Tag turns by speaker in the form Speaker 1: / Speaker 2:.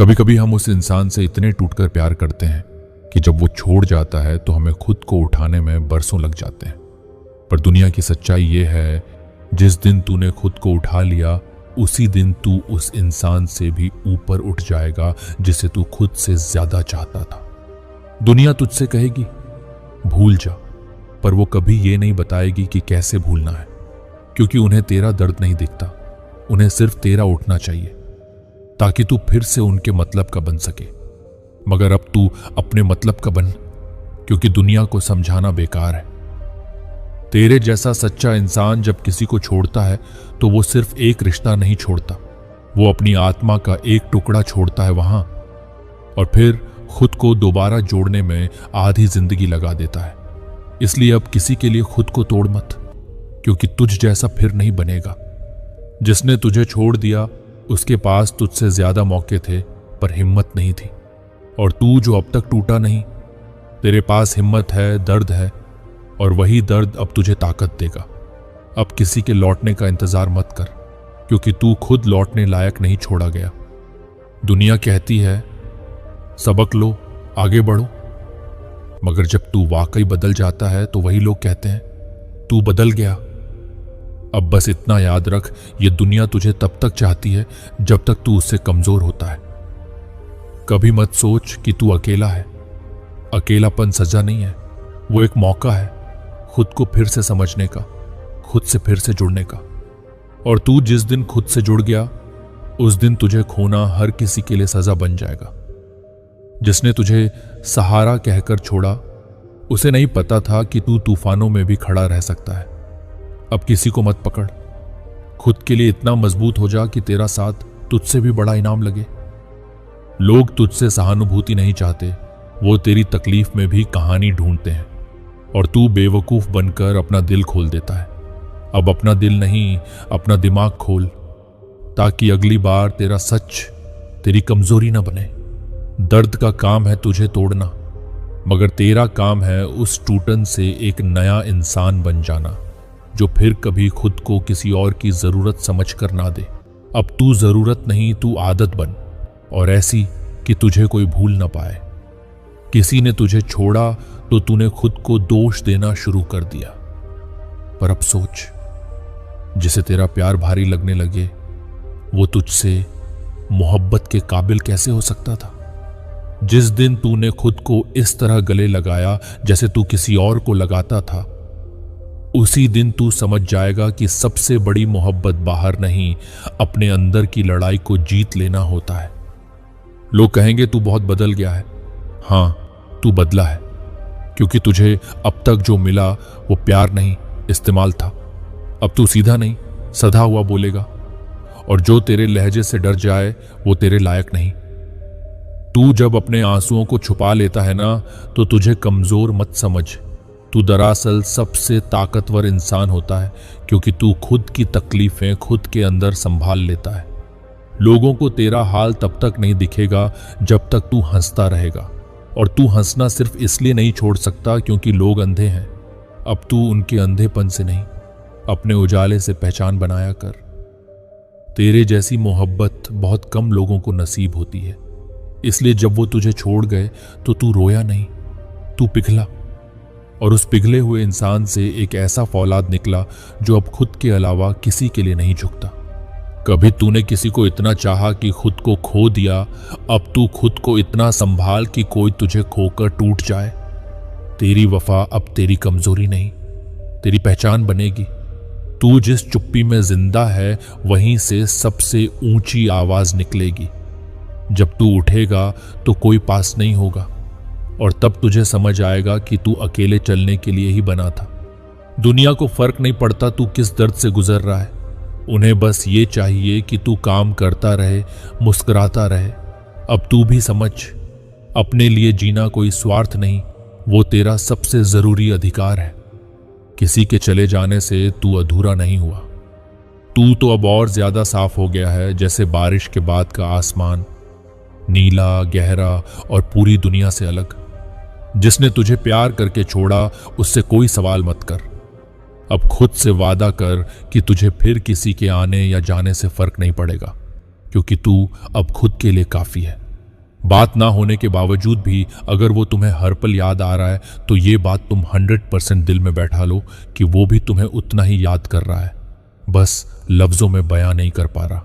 Speaker 1: कभी कभी हम उस इंसान से इतने टूटकर प्यार करते हैं कि जब वो छोड़ जाता है तो हमें खुद को उठाने में बरसों लग जाते हैं। पर दुनिया की सच्चाई ये है, जिस दिन तूने खुद को उठा लिया उसी दिन तू उस इंसान से भी ऊपर उठ जाएगा जिसे तू खुद से ज्यादा चाहता था। दुनिया तुझसे कहेगी भूल जा, पर वो कभी ये नहीं बताएगी कि कैसे भूलना है, क्योंकि उन्हें तेरा दर्द नहीं दिखता। उन्हें सिर्फ तेरा उठना चाहिए ताकि तू फिर से उनके मतलब का बन सके। मगर अब तू अपने मतलब का बन, क्योंकि दुनिया को समझाना बेकार है। तेरे जैसा सच्चा इंसान जब किसी को छोड़ता है तो वो सिर्फ एक रिश्ता नहीं छोड़ता, वो अपनी आत्मा का एक टुकड़ा छोड़ता है वहां, और फिर खुद को दोबारा जोड़ने में आधी जिंदगी लगा देता है। इसलिए अब किसी के लिए खुद को तोड़ मत, क्योंकि तुझ जैसा फिर नहीं बनेगा। जिसने तुझे छोड़ दिया उसके पास तुझसे ज्यादा मौके थे, पर हिम्मत नहीं थी। और तू जो अब तक टूटा नहीं, तेरे पास हिम्मत है, दर्द है, और वही दर्द अब तुझे ताकत देगा। अब किसी के लौटने का इंतजार मत कर, क्योंकि तू खुद लौटने लायक नहीं छोड़ा गया। दुनिया कहती है सबक लो, आगे बढ़ो, मगर जब तू वाकई बदल जाता है तो वही लोग कहते हैं तू बदल गया। अब बस इतना याद रख, ये दुनिया तुझे तब तक चाहती है जब तक तू उससे कमजोर होता है। कभी मत सोच कि तू अकेला है। अकेलापन सजा नहीं है, वो एक मौका है खुद को फिर से समझने का, खुद से फिर से जुड़ने का। और तू जिस दिन खुद से जुड़ गया उस दिन तुझे खोना हर किसी के लिए सजा बन जाएगा। जिसने तुझे सहारा कहकर छोड़ा उसे नहीं पता था कि तू तूफानों में भी खड़ा रह सकता है। अब किसी को मत पकड़, खुद के लिए इतना मजबूत हो जा कि तेरा साथ तुझसे भी बड़ा इनाम लगे। लोग तुझसे सहानुभूति नहीं चाहते, वो तेरी तकलीफ में भी कहानी ढूंढते हैं, और तू बेवकूफ बनकर अपना दिल खोल देता है। अब अपना दिल नहीं, अपना दिमाग खोल, ताकि अगली बार तेरा सच तेरी कमजोरी ना बने। दर्द का काम है तुझे तोड़ना, मगर तेरा काम है उस टूटन से एक नया इंसान बन जाना, जो फिर कभी खुद को किसी और की जरूरत समझकर ना दे। अब तू जरूरत नहीं, तू आदत बन, और ऐसी कि तुझे कोई भूल ना पाए। किसी ने तुझे छोड़ा तो तूने खुद को दोष देना शुरू कर दिया। पर अब सोच, जिसे तेरा प्यार भारी लगने लगे वो तुझसे मोहब्बत के काबिल कैसे हो सकता था। जिस दिन तूने खुद को इस तरह गले लगाया जैसे तू किसी और को लगाता था, उसी दिन तू समझ जाएगा कि सबसे बड़ी मोहब्बत बाहर नहीं, अपने अंदर की लड़ाई को जीत लेना होता है। लोग कहेंगे तू बहुत बदल गया है। हाँ, तू बदला है, क्योंकि तुझे अब तक जो मिला वो प्यार नहीं, इस्तेमाल था। अब तू सीधा नहीं, सधा हुआ बोलेगा, और जो तेरे लहजे से डर जाए वो तेरे लायक नहीं। तू जब अपने आंसुओं को छुपा लेता है ना, तो तुझे कमजोर मत समझ। तू दरअसल सबसे ताकतवर इंसान होता है, क्योंकि तू खुद की तकलीफें खुद के अंदर संभाल लेता है। लोगों को तेरा हाल तब तक नहीं दिखेगा जब तक तू हंसता रहेगा, और तू हंसना सिर्फ इसलिए नहीं छोड़ सकता क्योंकि लोग अंधे हैं। अब तू उनके अंधेपन से नहीं, अपने उजाले से पहचान बनाया कर। तेरे जैसी मोहब्बत बहुत कम लोगों को नसीब होती है, इसलिए जब वो तुझे छोड़ गए तो तू रोया नहीं, तू पिघला। और उस पिघले हुए इंसान से एक ऐसा फौलाद निकला जो अब खुद के अलावा किसी के लिए नहीं झुकता। कभी तूने किसी को इतना चाहा कि खुद को खो दिया, अब तू खुद को इतना संभाल कि कोई तुझे खोकर टूट जाए। तेरी वफा अब तेरी कमजोरी नहीं, तेरी पहचान बनेगी। तू जिस चुप्पी में जिंदा है वहीं से सबसे ऊंची आवाज निकलेगी। जब तू उठेगा तो कोई पास नहीं होगा, और तब तुझे समझ आएगा कि तू अकेले चलने के लिए ही बना था। दुनिया को फर्क नहीं पड़ता तू किस दर्द से गुजर रहा है, उन्हें बस ये चाहिए कि तू काम करता रहे, मुस्कुराता रहे। अब तू भी समझ, अपने लिए जीना कोई स्वार्थ नहीं, वो तेरा सबसे जरूरी अधिकार है। किसी के चले जाने से तू अधूरा नहीं हुआ। तू तो अब और ज्यादा साफ हो गया है, जैसे बारिश के बाद का आसमान, नीला, गहरा और पूरी दुनिया से अलग। जिसने तुझे प्यार करके छोड़ा उससे कोई सवाल मत कर। अब खुद से वादा कर कि तुझे फिर किसी के आने या जाने से फर्क नहीं पड़ेगा, क्योंकि तू अब खुद के लिए काफी है। बात ना होने के बावजूद भी अगर वो तुम्हें हर पल याद आ रहा है तो ये बात तुम 100% दिल में बैठा लो कि वो भी तुम्हें उतना ही याद कर रहा है, बस लफ्जों में बयां नहीं कर पा रहा।